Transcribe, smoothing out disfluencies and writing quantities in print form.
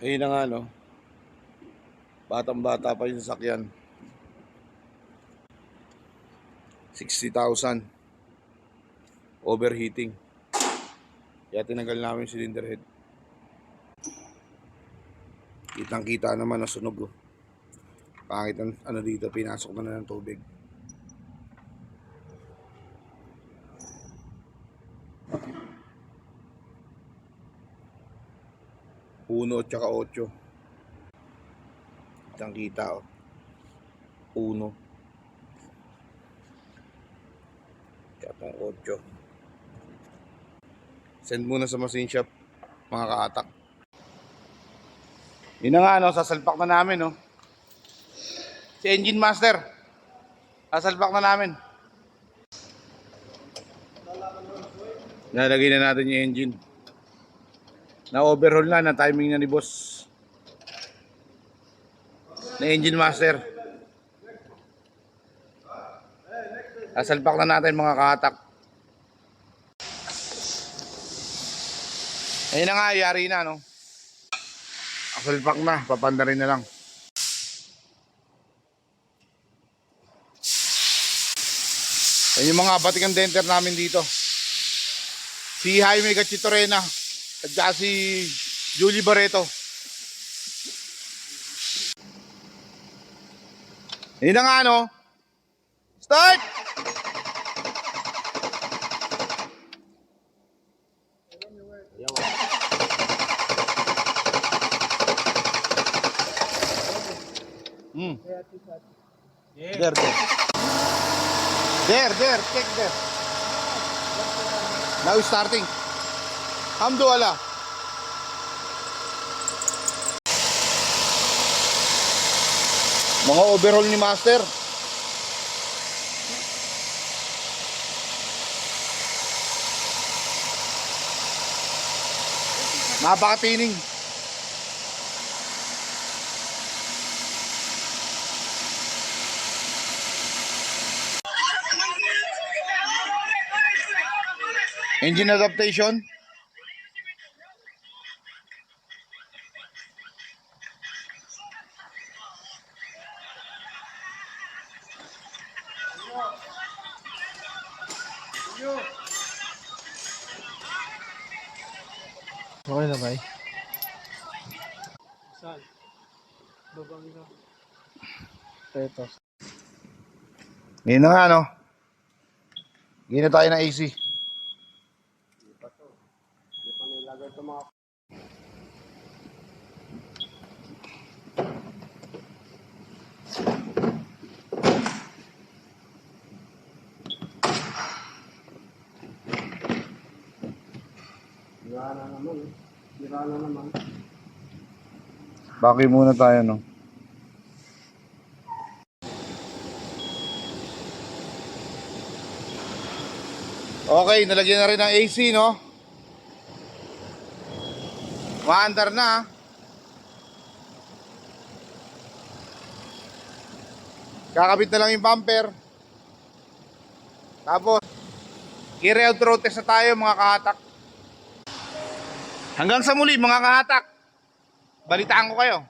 Ayun na nga, no? Batang-bata pa yung sasakyan. 60,000. Overheating. Kaya tinanggal namin yung cylinder head. Kitang-kita naman na sunog. Oh. Pangit ang ano dito, pinasok na ng tubig. Uno at saka 8. Kitang-kita, oh. Uno. Tsaka 8. Send muna sa machine shop, mga kaatak. Yun na nga, no? Sasalpak na namin, no? Si Engine Master. Sasalpak na namin. Nalagay na natin yung engine. Na-overhaul na timing na ni boss. Na Engine Master. Sasalpak na natin, mga kahatak. Ayun na nga, yari na, no? Sasalpak na, papanda rin na lang. Ayun yung mga batikang denter namin dito. Si Jaime Gachitorena at saka si Julie Barreto. Ayun na nga, no? Start! There, check there. Now starting. Alhamdulillah. Mga overhaul ni Master. Napaka-tining. Engine adaptation. Okay na ba eh? Saan? Babang ito. Ito. Ngayon na nga, no? Ngayon na tayo ng AC. Hindi pa nilagay ito mga... Sira na naman. Baki muna tayo, no? Okay, nalagyan na rin ng AC, no? Maandar na. Kakabit na lang yung bumper. Tapos i-road road test na tayo, mga kahatak. Hanggang sa muli, mga kahatak. Balitaan ko kayo.